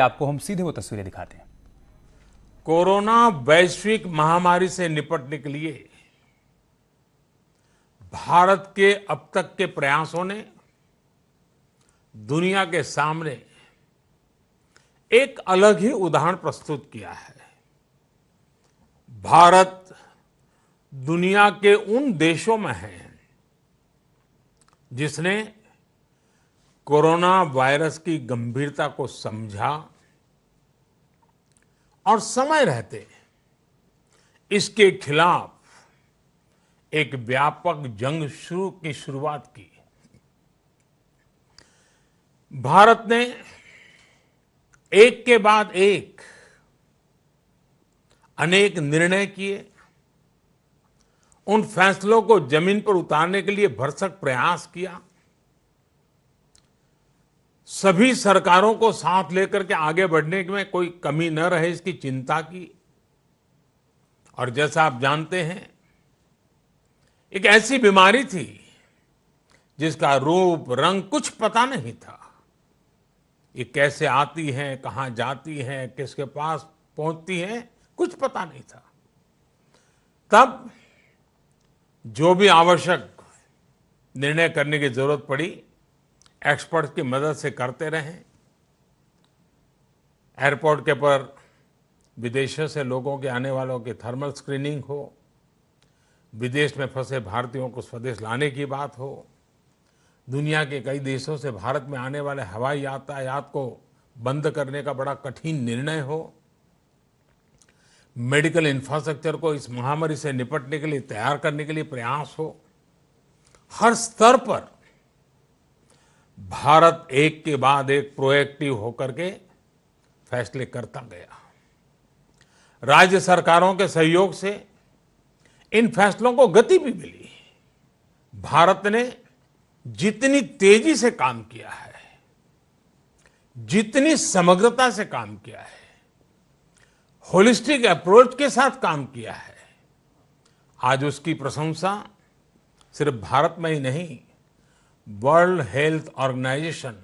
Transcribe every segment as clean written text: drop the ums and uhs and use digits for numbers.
आपको हम सीधे वो तस्वीरें दिखाते हैं। कोरोना वैश्विक महामारी से निपटने के लिए भारत के अब तक के प्रयासों ने दुनिया के सामने एक अलग ही उदाहरण प्रस्तुत किया है। भारत दुनिया के उन देशों में है जिसने कोरोना वायरस की गंभीरता को समझा और समय रहते इसके खिलाफ एक व्यापक जंग की शुरुआत की। भारत ने एक के बाद एक अनेक निर्णय किए, उन फैसलों को जमीन पर उतारने के लिए भरसक प्रयास किया, सभी सरकारों को साथ लेकर के आगे बढ़ने में कोई कमी न रहे इसकी चिंता की। और जैसा आप जानते हैं, एक ऐसी बीमारी थी जिसका रूप रंग कुछ पता नहीं था। ये कैसे आती है, कहां जाती है, किसके पास पहुंचती है, कुछ पता नहीं था। तब जो भी आवश्यक निर्णय करने की जरूरत पड़ी, एक्सपर्ट्स की मदद से करते रहे। एयरपोर्ट के पर विदेशों से लोगों के आने वालों की थर्मल स्क्रीनिंग हो, विदेश में फंसे भारतीयों को स्वदेश लाने की बात हो, दुनिया के कई देशों से भारत में आने वाले हवाई यातायात को बंद करने का बड़ा कठिन निर्णय हो, मेडिकल इंफ्रास्ट्रक्चर को इस महामारी से निपटने के लिए तैयार करने के लिए प्रयास हो, हर स्तर पर भारत एक के बाद एक प्रोएक्टिव होकर के फैसले करता गया। राज्य सरकारों के सहयोग से इन फैसलों को गति भी मिली। भारत ने जितनी तेजी से काम किया है, जितनी समग्रता से काम किया है, होलिस्टिक अप्रोच के साथ काम किया है, आज उसकी प्रशंसा सिर्फ भारत में ही नहीं, वर्ल्ड हेल्थ ऑर्गेनाइजेशन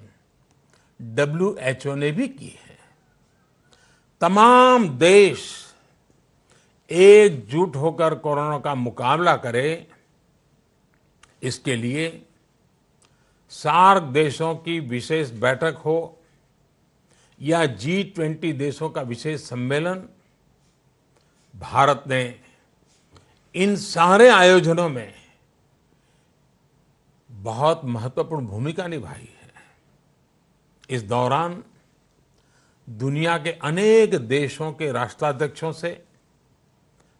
WHO ने भी की है। तमाम देश एकजुट होकर कोरोना का मुकाबला करें, इसके लिए सार्क देशों की विशेष बैठक हो या G20 देशों का विशेष सम्मेलन, भारत ने इन सारे आयोजनों में बहुत महत्वपूर्ण भूमिका निभाई है। इस दौरान दुनिया के अनेक देशों के राष्ट्राध्यक्षों से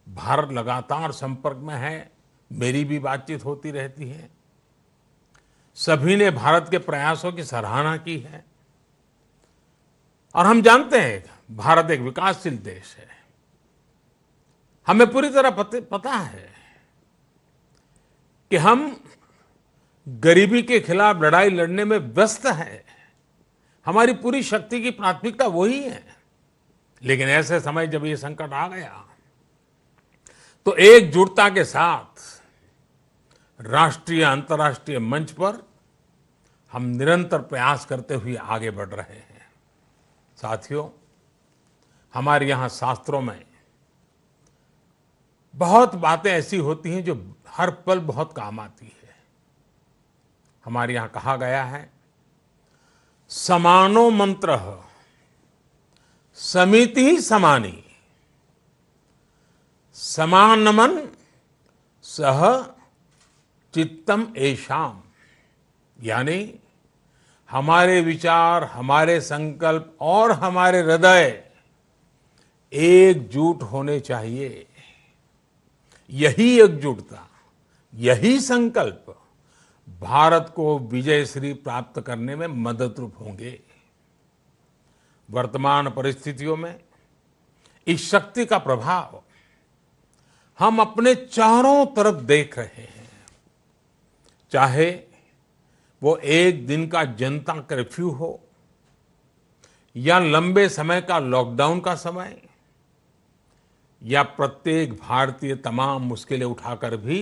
भारत लगातार संपर्क में है, मेरी भी बातचीत होती रहती है। सभी ने भारत के प्रयासों की सराहना की है और हम जानते हैं भारत एक विकासशील देश है। हमें पूरी तरह पता है कि हम गरीबी के खिलाफ लड़ाई लड़ने में व्यस्त हैं। हमारी पूरी शक्ति की प्राथमिकता वही है। लेकिन ऐसे समय जब ये संकट आ गया तो एकजुटता के साथ राष्ट्रीय अंतर्राष्ट्रीय मंच पर हम निरंतर प्रयास करते हुए आगे बढ़ रहे हैं। साथियों, हमारे यहाँ शास्त्रों में बहुत बातें ऐसी होती हैं जो हर पल बहुत काम आती है। हमारे यहाँ कहा गया है, समानो मंत्रः समिति समानी, समानमन सह चित्तम एषाम। यानी हमारे विचार, हमारे संकल्प और हमारे हृदय एकजुट होने चाहिए। यही एकजुटता, यही संकल्प भारत को विजयश्री प्राप्त करने में मददरूप होंगे। वर्तमान परिस्थितियों में इस शक्ति का प्रभाव हम अपने चारों तरफ देख रहे हैं। चाहे वो एक दिन का जनता कर्फ्यू हो या लंबे समय का लॉकडाउन का समय, या प्रत्येक भारतीय तमाम मुश्किलें उठाकर भी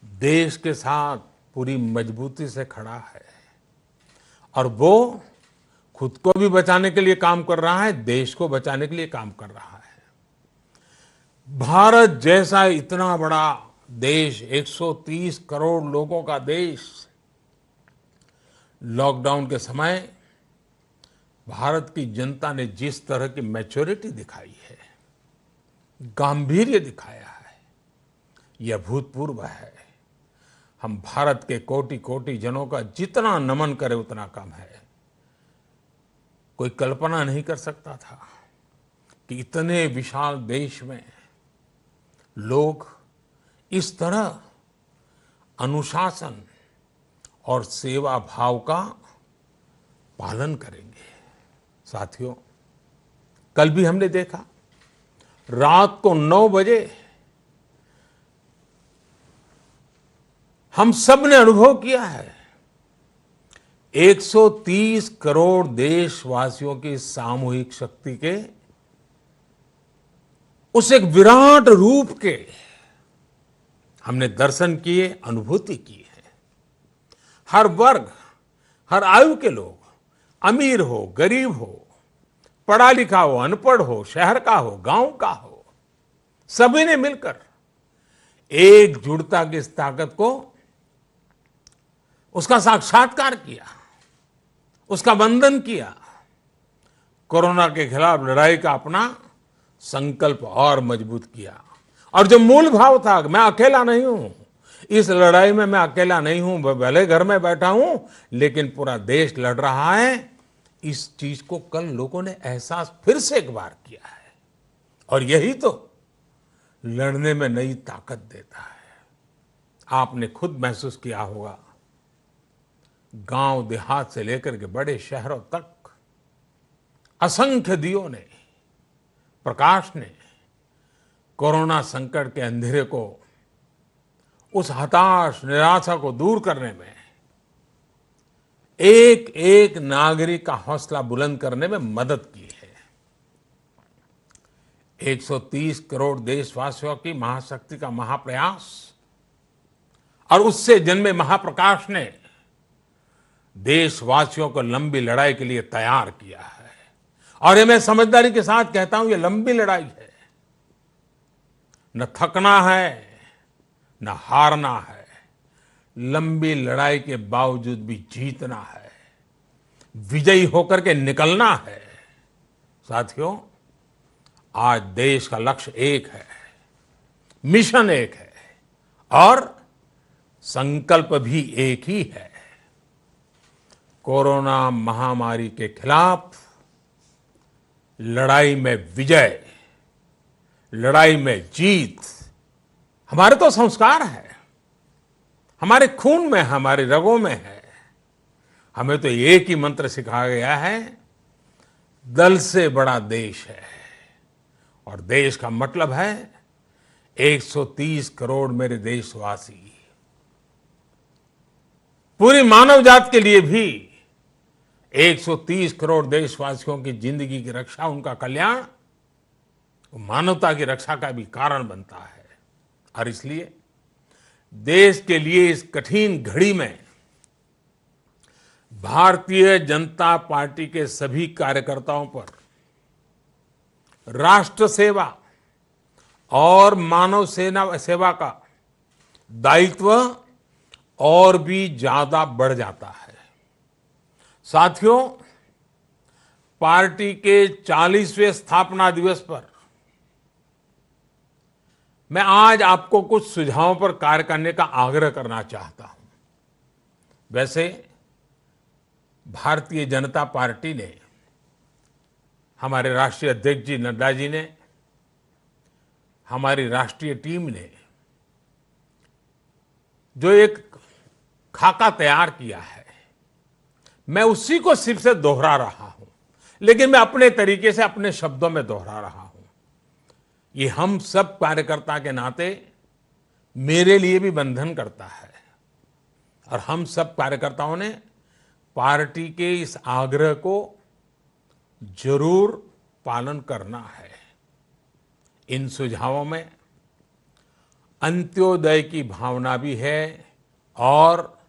देश के साथ पूरी मजबूती से खड़ा है और वो खुद को भी बचाने के लिए काम कर रहा है, देश को बचाने के लिए काम कर रहा है। भारत जैसा इतना बड़ा देश, 130 करोड़ लोगों का देश, लॉकडाउन के समय भारत की जनता ने जिस तरह की मैच्योरिटी दिखाई है, गांभीर्य दिखाया है, यह अभूतपूर्व है। हम भारत के कोटि कोटि जनों का जितना नमन करें उतना कम है। कोई कल्पना नहीं कर सकता था कि इतने विशाल देश में लोग इस तरह अनुशासन और सेवा भाव का पालन करेंगे। साथियों, कल भी हमने देखा, रात को 9 बजे हम सब ने अनुभव किया है 130 करोड़ देशवासियों की सामूहिक शक्ति के उस एक विराट रूप के हमने दर्शन किए, अनुभूति की है। हर वर्ग, हर आयु के लोग, अमीर हो, गरीब हो, पढ़ा लिखा हो, अनपढ़ हो, शहर का हो, गांव का हो, सभी ने मिलकर एकजुटता की इस ताकत को, उसका साक्षात्कार किया, उसका वंदन किया। कोरोना के खिलाफ लड़ाई का अपना संकल्प और मजबूत किया। और जो मूल भाव था, मैं अकेला नहीं हूं इस लड़ाई में, मैं अकेला नहीं हूं, भले घर में बैठा हूं लेकिन पूरा देश लड़ रहा है, इस चीज को कल लोगों ने एहसास फिर से एक बार किया है। और यही तो लड़ने में नई ताकत देता है। आपने खुद महसूस किया होगा, गांव देहात से लेकर के बड़े शहरों तक असंख्य दियों ने, प्रकाश ने कोरोना संकट के अंधेरे को, उस हताश निराशा को दूर करने में, एक एक नागरिक का हौसला बुलंद करने में मदद की है। 130 करोड़ देशवासियों की महाशक्ति का महाप्रयास और उससे जन्मे महाप्रकाश ने देशवासियों को लंबी लड़ाई के लिए तैयार किया है। और ये मैं समझदारी के साथ कहता हूं, ये लंबी लड़ाई है। न थकना है, न हारना है। लंबी लड़ाई के बावजूद भी जीतना है, विजयी होकर के निकलना है। साथियों, आज देश का लक्ष्य एक है, मिशन एक है और संकल्प भी एक ही है। कोरोना महामारी के खिलाफ लड़ाई में विजय, लड़ाई में जीत हमारे तो संस्कार है, हमारे खून में, हमारे रगों में है। हमें तो एक ही मंत्र सिखाया गया है, दल से बड़ा देश है। और देश का मतलब है 130 करोड़ मेरे देशवासी। पूरी मानव जात के लिए भी 130 करोड़ देशवासियों की जिंदगी की रक्षा, उनका कल्याण, मानवता की रक्षा का भी कारण बनता है। और इसलिए देश के लिए इस कठिन घड़ी में भारतीय जनता पार्टी के सभी कार्यकर्ताओं पर राष्ट्र सेवा और मानव सेवा का दायित्व और भी ज्यादा बढ़ जाता है। साथियों, पार्टी के 40वें स्थापना दिवस पर मैं आज आपको कुछ सुझावों पर कार्य करने का आग्रह करना चाहता हूं। वैसे भारतीय जनता पार्टी ने, हमारे राष्ट्रीय अध्यक्ष जी नड्डा जी ने, हमारी राष्ट्रीय टीम ने जो एक खाका तैयार किया है, मैं उसी को सिर्फ से दोहरा रहा हूं, लेकिन मैं अपने तरीके से, अपने शब्दों में दोहरा रहा हूं। ये हम सब कार्यकर्ता के नाते मेरे लिए भी बंधन करता है। और हम सब कार्यकर्ताओं ने पार्टी के इस आग्रह को जरूर पालन करना है। इन सुझावों में अंत्योदय की भावना भी है और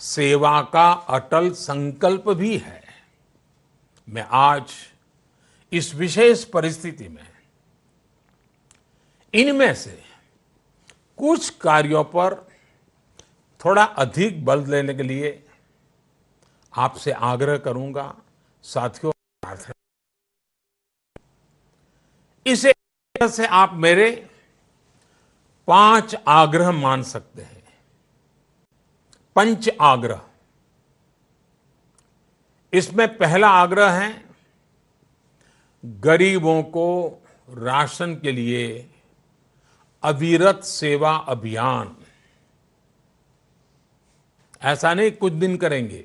सेवा का अटल संकल्प भी है। मैं आज इस विशेष परिस्थिति में इनमें से कुछ कार्यों पर थोड़ा अधिक बल देने के लिए आपसे आग्रह करूंगा। साथियों, प्रार्थना इसे से आप मेरे 5 आग्रह मान सकते हैं। पंच आग्रह। इसमें पहला आग्रह है गरीबों को राशन के लिए अविरत सेवा अभियान। ऐसा नहीं कुछ दिन करेंगे,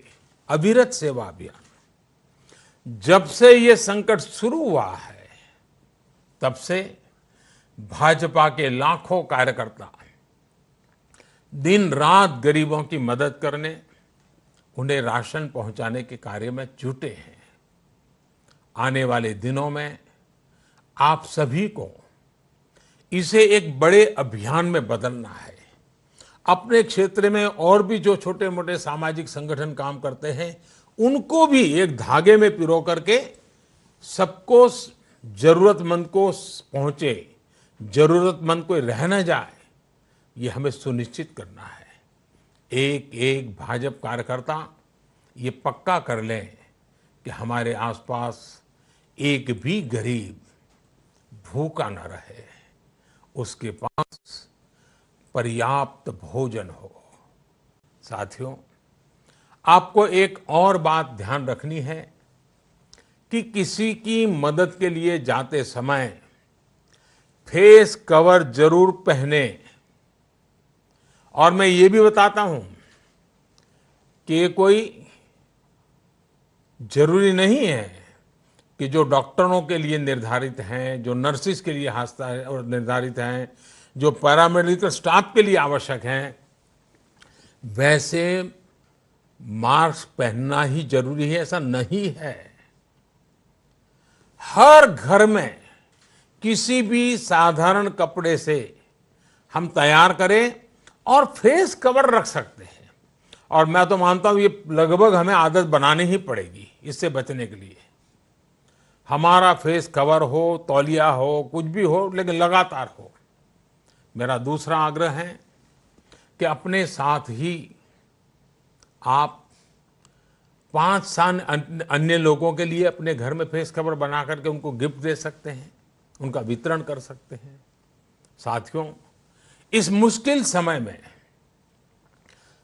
अविरत सेवा अभियान। जब से ये संकट शुरू हुआ है तब से भाजपा के लाखों कार्यकर्ता दिन रात गरीबों की मदद करने, उन्हें राशन पहुंचाने के कार्य में जुटे हैं। आने वाले दिनों में आप सभी को इसे एक बड़े अभियान में बदलना है। अपने क्षेत्र में और भी जो छोटे मोटे सामाजिक संगठन काम करते हैं, उनको भी एक धागे में पिरो करके सबको, जरूरतमंद को पहुंचे, जरूरतमंद कोई रह न जाए, ये हमें सुनिश्चित करना है। एक एक भाजपा कार्यकर्ता ये पक्का कर लें कि हमारे आसपास एक भी गरीब भूखा न रहे, उसके पास पर्याप्त भोजन हो। साथियों, आपको एक और बात ध्यान रखनी है कि किसी की मदद के लिए जाते समय फेस कवर जरूर पहने। और मैं ये भी बताता हूं कि ये कोई जरूरी नहीं है कि जो डॉक्टरों के लिए निर्धारित हैं, जो नर्सिस के लिए निर्धारित हैं, जो पैरामेडिकल स्टाफ के लिए आवश्यक हैं, वैसे मास्क पहनना ही जरूरी है, ऐसा नहीं है। हर घर में किसी भी साधारण कपड़े से हम तैयार करें और फेस कवर रख सकते हैं। और मैं तो मानता हूं ये लगभग हमें आदत बनानी ही पड़ेगी इससे बचने के लिए। हमारा फेस कवर हो, तौलिया हो, कुछ भी हो, लेकिन लगातार हो। मेरा दूसरा आग्रह है कि अपने साथ ही आप 5 अन्य लोगों के लिए अपने घर में फेस कवर बना करके उनको गिफ्ट दे सकते हैं, उनका वितरण कर सकते हैं। साथियों, इस मुश्किल समय में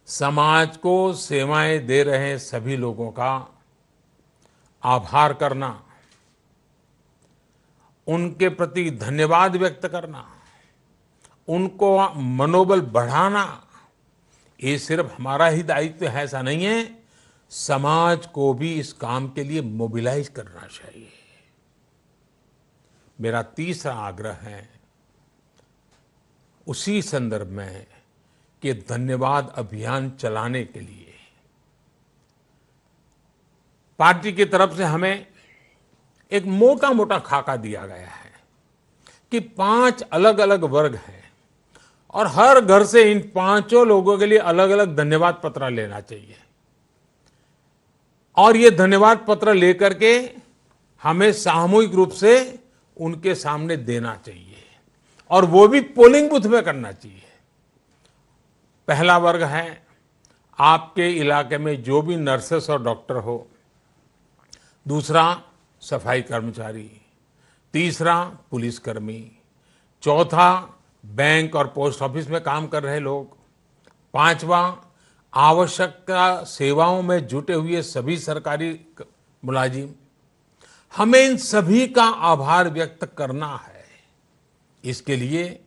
समाज को सेवाएं दे रहे सभी लोगों का आभार करना, उनके प्रति धन्यवाद व्यक्त करना, उनको मनोबल बढ़ाना, ये सिर्फ हमारा ही दायित्व है ऐसा नहीं है, समाज को भी इस काम के लिए मोबिलाइज करना चाहिए। मेरा तीसरा आग्रह है उसी संदर्भ में कि धन्यवाद अभियान चलाने के लिए पार्टी की तरफ से हमें एक मोटा मोटा खाका दिया गया है कि 5 अलग अलग वर्ग हैं और हर घर से इन 5 लोगों के लिए अलग अलग धन्यवाद पत्र लेना चाहिए। और ये धन्यवाद पत्र लेकर के हमें सामूहिक रूप से उनके सामने देना चाहिए, और वो भी पोलिंग बूथ में करना चाहिए। पहला वर्ग है आपके इलाके में जो भी नर्सेस और डॉक्टर हो, दूसरा सफाई कर्मचारी, तीसरा पुलिसकर्मी, चौथा बैंक और पोस्ट ऑफिस में काम कर रहे लोग, पांचवा आवश्यक सेवाओं में जुटे हुए सभी सरकारी मुलाजिम। हमें इन सभी का आभार व्यक्त करना है। इसके लिए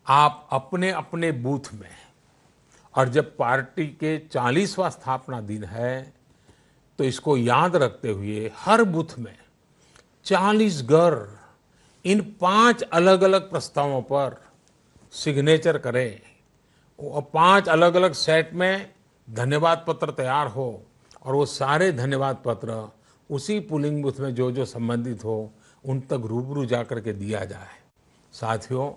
आप अपने अपने बूथ में, और जब पार्टी के 40वां स्थापना दिन है तो इसको याद रखते हुए हर बूथ में 40 घर इन 5 अलग अलग प्रस्तावों पर सिग्नेचर करें और 5 अलग अलग सेट में धन्यवाद पत्र तैयार हो, और वो सारे धन्यवाद पत्र उसी पोलिंग बूथ में जो जो संबंधित हो उन तक रूबरू जाकर के दिया जाए। साथियों,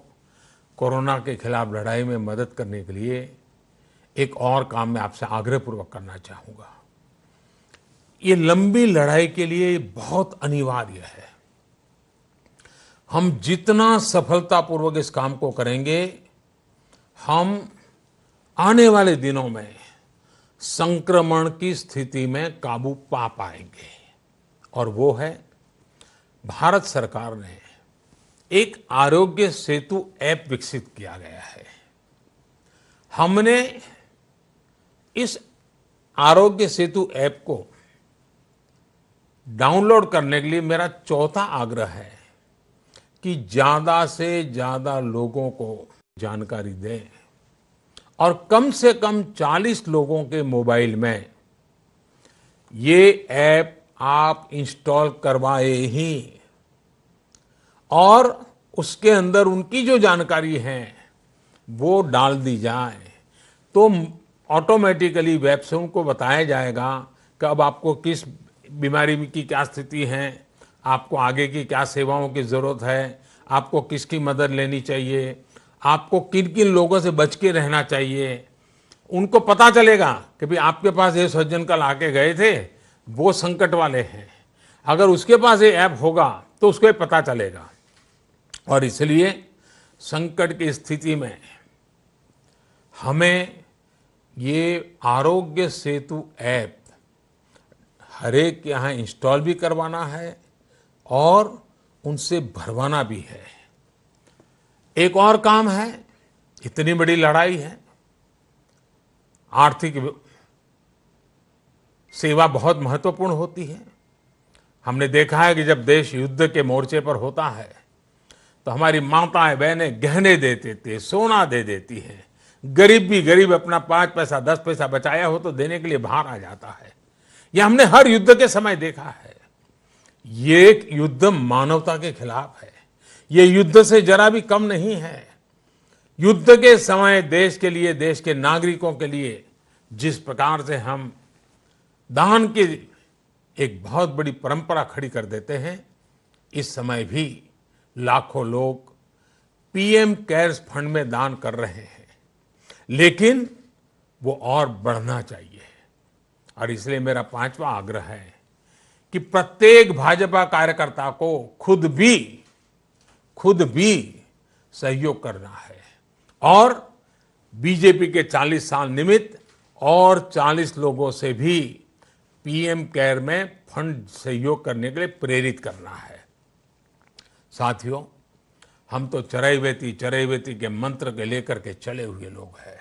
कोरोना के खिलाफ लड़ाई में मदद करने के लिए एक और काम मैं आपसे आग्रहपूर्वक करना चाहूँगा। ये लंबी लड़ाई के लिए बहुत अनिवार्य है। हम जितना सफलतापूर्वक इस काम को करेंगे, हम आने वाले दिनों में संक्रमण की स्थिति में काबू पा पाएंगे। और वो है, भारत सरकार ने एक आरोग्य सेतु ऐप विकसित किया गया है। हमने इस आरोग्य सेतु ऐप को डाउनलोड करने के लिए मेरा चौथा आग्रह है कि ज्यादा से ज्यादा लोगों को जानकारी दें और कम से कम 40 लोगों के मोबाइल में ये ऐप आप इंस्टॉल करवाए ही और उसके अंदर उनकी जो जानकारी है वो डाल दी जाए, तो ऑटोमेटिकली वेब से उनको बताया जाएगा कि अब आपको किस बीमारी की क्या स्थिति है, आपको आगे की क्या सेवाओं की जरूरत है, आपको किसकी मदद लेनी चाहिए, आपको किन किन लोगों से बच के रहना चाहिए। उनको पता चलेगा कि भाई आपके पास ये सज्जन कल आके गए थे, वो संकट वाले हैं। अगर उसके पास ये ऐप होगा तो उसको ये पता चलेगा। और इसलिए संकट की स्थिति में हमें ये आरोग्य सेतु ऐप हर एक के यहाँ इंस्टॉल भी करवाना है और उनसे भरवाना भी है। एक और काम है, इतनी बड़ी लड़ाई है, आर्थिक सेवा बहुत महत्वपूर्ण होती है। हमने देखा है कि जब देश युद्ध के मोर्चे पर होता है तो हमारी माताएं बहनें गहने दे देती है, सोना दे देती है। गरीब भी गरीब अपना 5 पैसा 10 पैसा बचाया हो तो देने के लिए बाहर आ जाता है। यह हमने हर युद्ध के समय देखा है। ये एक युद्ध मानवता के खिलाफ है, ये युद्ध से जरा भी कम नहीं है। युद्ध के समय देश के लिए, देश के नागरिकों के लिए जिस प्रकार से हम दान की एक बहुत बड़ी परंपरा खड़ी कर देते हैं, इस समय भी लाखों लोग पीएम केयर्स फंड में दान कर रहे हैं, लेकिन वो और बढ़ना चाहिए। और इसलिए मेरा 5वां आग्रह है कि प्रत्येक भाजपा कार्यकर्ता को खुद भी सहयोग करना है और बीजेपी के 40 साल निमित्त और 40 लोगों से भी पीएम केयर में फंड सहयोग करने के लिए प्रेरित करना है। साथियों, हम तो चरैवेति चरैवेति के मंत्र के लेकर के चले हुए लोग हैं।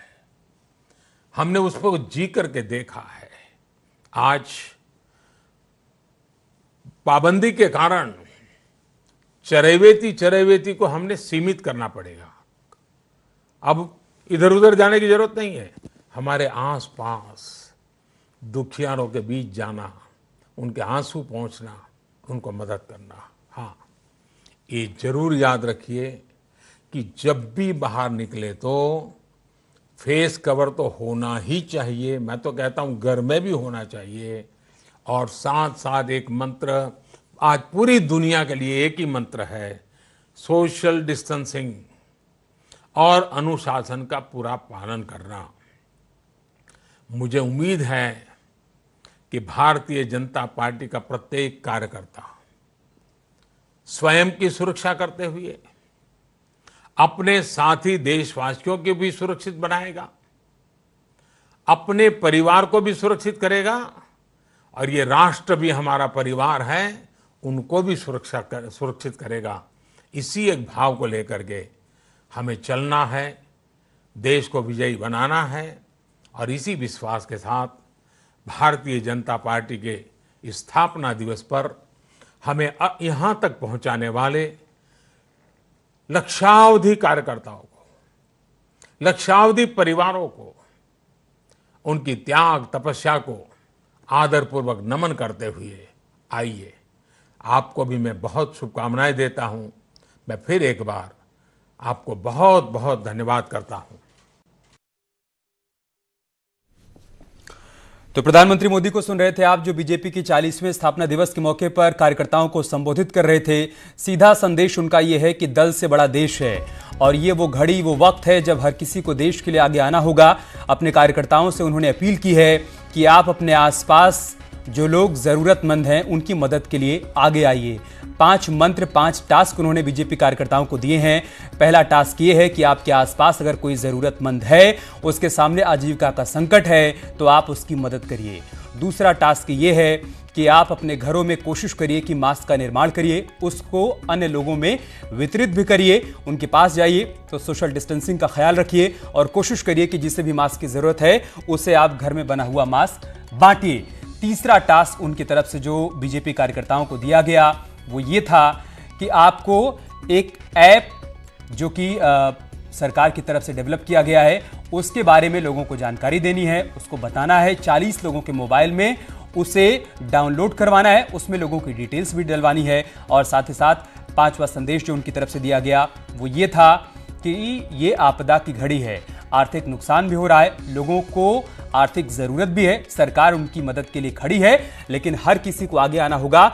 हमने उसको जी करके देखा है। आज पाबंदी के कारण चरैवेति को हमने सीमित करना पड़ेगा। अब इधर उधर जाने की जरूरत नहीं है। हमारे आसपास दुखियारों के बीच जाना, उनके आंसू पहुंचना, उनको मदद करना। हाँ, ये जरूर याद रखिए कि जब भी बाहर निकले तो फेस कवर तो होना ही चाहिए। मैं तो कहता हूं घर में भी होना चाहिए। और साथ साथ एक मंत्र आज पूरी दुनिया के लिए एक ही मंत्र है, सोशल डिस्टेंसिंग और अनुशासन का पूरा पालन करना। मुझे उम्मीद है कि भारतीय जनता पार्टी का प्रत्येक कार्यकर्ता स्वयं की सुरक्षा करते हुए अपने साथी देशवासियों को भी सुरक्षित बनाएगा, अपने परिवार को भी सुरक्षित करेगा और ये राष्ट्र भी हमारा परिवार है, उनको भी सुरक्षित करेगा। इसी एक भाव को लेकर के हमें चलना है, देश को विजयी बनाना है। और इसी विश्वास के साथ भारतीय जनता पार्टी के स्थापना दिवस पर हमें यहाँ तक पहुँचाने वाले लक्षावधि कार्यकर्ताओं को, लक्षावधि परिवारों को, उनकी त्याग तपस्या को आदरपूर्वक नमन करते हुए आइए, आपको भी मैं बहुत शुभकामनाएं देता हूं। मैं फिर एक बार आपको बहुत बहुत धन्यवाद करता हूं। तो प्रधानमंत्री मोदी को सुन रहे थे आप, जो बीजेपी की 40वें स्थापना दिवस के मौके पर कार्यकर्ताओं को संबोधित कर रहे थे। सीधा संदेश उनका ये है कि दल से बड़ा देश है और ये वो घड़ी, वो वक्त है जब हर किसी को देश के लिए आगे आना होगा। अपने कार्यकर्ताओं से उन्होंने अपील की है कि आप अपने आसपास जो लोग जरूरतमंद हैं उनकी मदद के लिए आगे आइए। 5 मंत्र 5 टास्क उन्होंने बीजेपी कार्यकर्ताओं को दिए हैं। पहला टास्क ये है कि आपके आसपास अगर कोई जरूरतमंद है, उसके सामने आजीविका का संकट है, तो आप उसकी मदद करिए। दूसरा टास्क ये है कि आप अपने घरों में कोशिश करिए कि मास्क का निर्माण करिए, उसको अन्य लोगों में वितरित भी करिए। उनके पास जाइए तो सोशल डिस्टेंसिंग का ख्याल रखिए और कोशिश करिए कि जिसे भी मास्क की जरूरत है उसे आप घर में बना हुआ मास्क बांटिए। तीसरा टास्क उनकी तरफ से जो बीजेपी कार्यकर्ताओं को दिया गया वो ये था कि आपको एक ऐप जो कि सरकार की तरफ से डेवलप किया गया है उसके बारे में लोगों को जानकारी देनी है, उसको बताना है। 40 लोगों के मोबाइल में उसे डाउनलोड करवाना है, उसमें लोगों की डिटेल्स भी डलवानी है। और साथ ही साथ 5वां संदेश जो उनकी तरफ से दिया गया वो ये था कि ये आपदा की घड़ी है, आर्थिक नुकसान भी हो रहा है, लोगों को आर्थिक जरूरत भी है, सरकार उनकी मदद के लिए खड़ी है, लेकिन हर किसी को आगे आना होगा।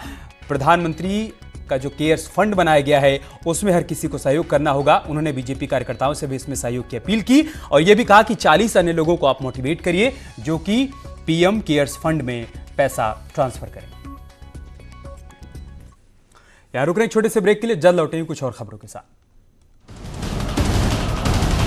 प्रधानमंत्री का जो केयर्स फंड बनाया गया है उसमें हर किसी को सहयोग करना होगा। उन्होंने बीजेपी कार्यकर्ताओं से भी इसमें सहयोग की अपील की और यह भी कहा कि 40 अन्य लोगों को आप मोटिवेट करिए जो कि पीएम केयर्स फंड में पैसा ट्रांसफर करें। यहां रुक रहे हैं छोटे से ब्रेक के लिए, जल्द लौटेंगे कुछ और खबरों के साथ।